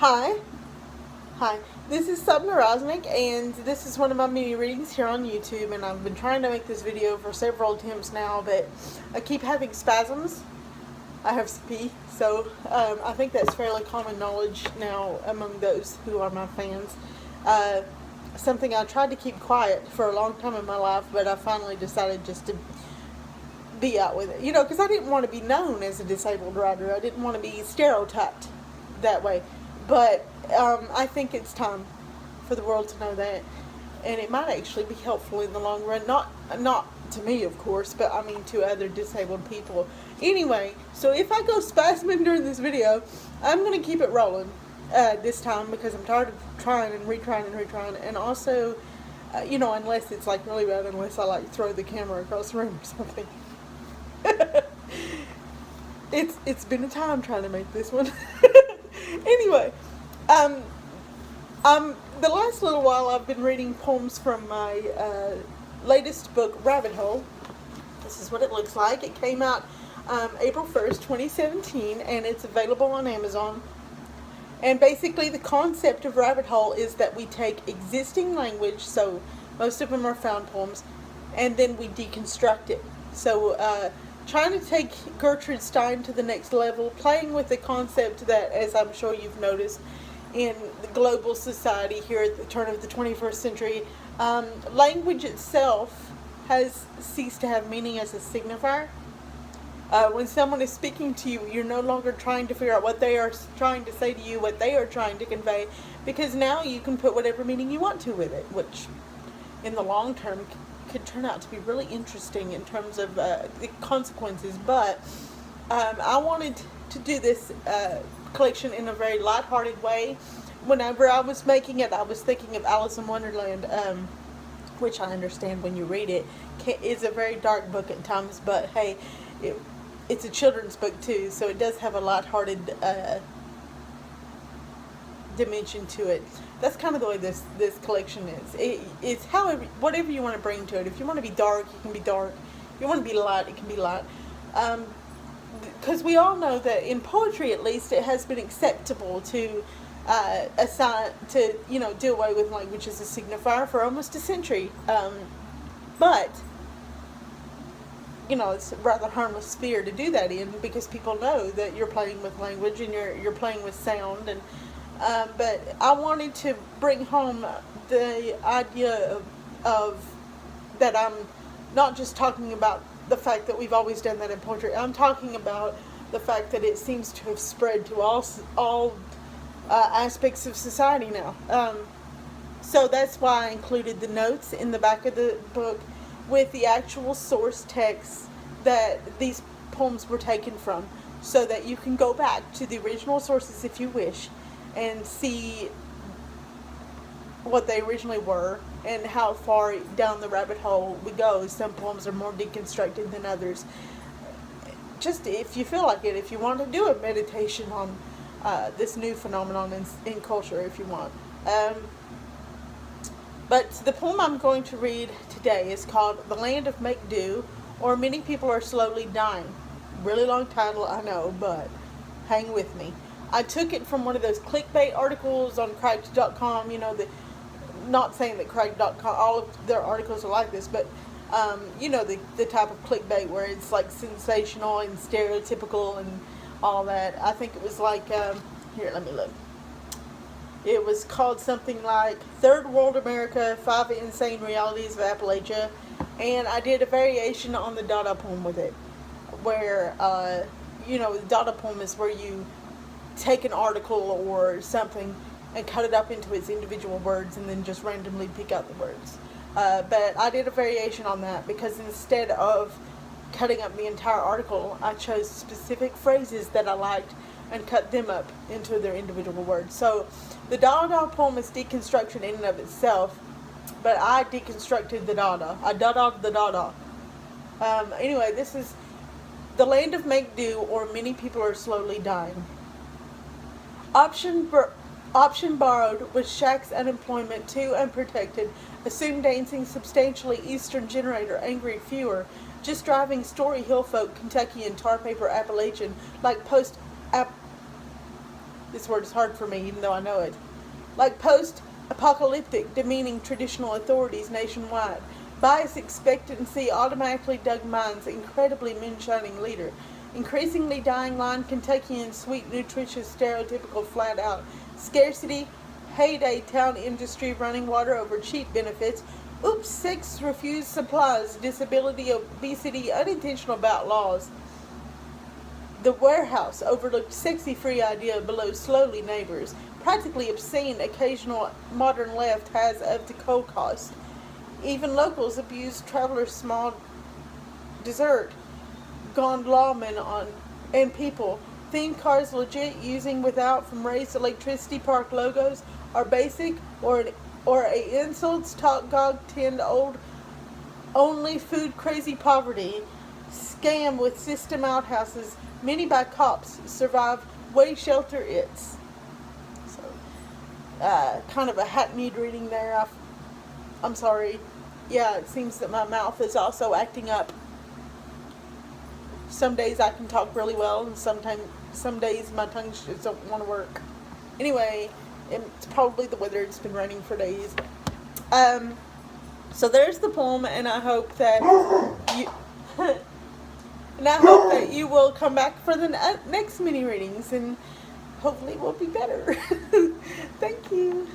Hi. Hi. This is Sabne Raznik, and this is one of my mini readings here on YouTube, and I've been trying to make this video for several attempts now, but I keep having spasms. I have CP, so I think that's fairly common knowledge now among those who are my fans. Something I tried to keep quiet for a long time in my life, but I finally decided just to be out with it. You know, because I didn't want to be known as a disabled writer. I didn't want to be stereotyped that way. But I think it's time for the world to know that, and it might actually be helpful in the long run. Not to me, of course, but I mean to other disabled people. Anyway, so if I go spasming during this video, I'm going to keep it rolling this time because I'm tired of trying and retrying, and also, you know, unless it's like really bad, unless I like throw the camera across the room or something. It's been a time trying to make this one. Anyway, the last little while I've been reading poems from my latest book, Rabbit Hole. This is what it looks like. It came out April 1st, 2017, and it's available on Amazon. And basically the concept of Rabbit Hole is that we take existing language, so most of them are found poems, and then we deconstruct it. So trying to take Gertrude Stein to the next level, playing with the concept that, as I'm sure you've noticed, in the global society here at the turn of the 21st century, language itself has ceased to have meaning as a signifier. When someone is speaking to you, you're no longer trying to figure out what they are trying to say to you, what they are trying to convey, because now you can put whatever meaning you want to with it, which in the long term could turn out to be really interesting in terms of the consequences. But I wanted to do this collection in a very lighthearted way. Whenever I was making it, I was thinking of Alice in Wonderland, which I understand when you read it. It's a very dark book at times, but hey, it's a children's book too, so it does have a lighthearted dimension to it. That's kind of the way this collection is. It's whatever you want to bring to it. If you want to be dark, you can be dark. If you want to be light, it can be light. Because we all know that in poetry, at least, it has been acceptable to do away with language as a signifier for almost a century. But you know, it's a rather harmless sphere to do that in, because people know that you're playing with language and you're playing with sound. And but I wanted to bring home the idea of that I'm not just talking about the fact that we've always done that in poetry. I'm talking about the fact that it seems to have spread to all aspects of society now. So that's why I included the notes in the back of the book with the actual source text that these poems were taken from, so that you can go back to the original sources if you wish and see what they originally were and how far down the rabbit hole we go. Some poems are more deconstructed than others. Just if you feel like it, if you want to do a meditation on this new phenomenon in culture, if you want. But the poem I'm going to read today is called The Land of Make Do, or Many People Are Slowly Dying. Really long title, I know, but hang with me. I took it from one of those clickbait articles on cracked.com, you know, not saying that cracked.com, all of their articles are like this, but, you know, the type of clickbait where it's like sensational and stereotypical and all that. I think it was like, here, let me look. It was called something like Third World America, 5 Insane Realities of Appalachia, and I did a variation on the Dada poem with it, where, you know, the Dada poem is where you take an article or something and cut it up into its individual words and then just randomly pick out the words. But I did a variation on that because instead of cutting up the entire article, I chose specific phrases that I liked and cut them up into their individual words. So the Dada poem is deconstruction in and of itself, but I deconstructed the Dada. I Dada'd the Dada. Anyway, this is The Land of Make Do, or Many People Are Slowly Dying. Option borrowed with Shack's unemployment too unprotected, assumed dancing substantially Eastern generator, angry fewer, just driving Story Hill folk, Kentucky and tar paper Appalachian, like post This word is hard for me, even though I know it. Like post-apocalyptic, demeaning traditional authorities nationwide. Bias expectancy automatically dug mine's incredibly moonshining leader. Increasingly dying line, Kentuckian, sweet, nutritious, stereotypical, flat out. Scarcity, heyday town industry, running water over cheap benefits. Oops, sex refused supplies, disability, obesity, unintentional about laws. The warehouse overlooked sexy free idea below slowly neighbors. Practically obscene occasional modern left has of the coal cost. Even locals abused travelers' small dessert. Gone lawmen on and people. Theme cars legit using without from raised electricity park logos are basic or a insults talk gog tend old only food crazy poverty. Scam with system outhouses, many by cops, survive way shelter it's. So, kind of a hackneyed reading there. I'm sorry. Yeah, it seems that my mouth is also acting up. Some days I can talk really well, and some days my tongue just don't want to work. Anyway, it's probably the weather. It's been raining for days. So there's the poem, and I hope that you and I hope that you will come back for the next mini readings, and hopefully it will be better. Thank you.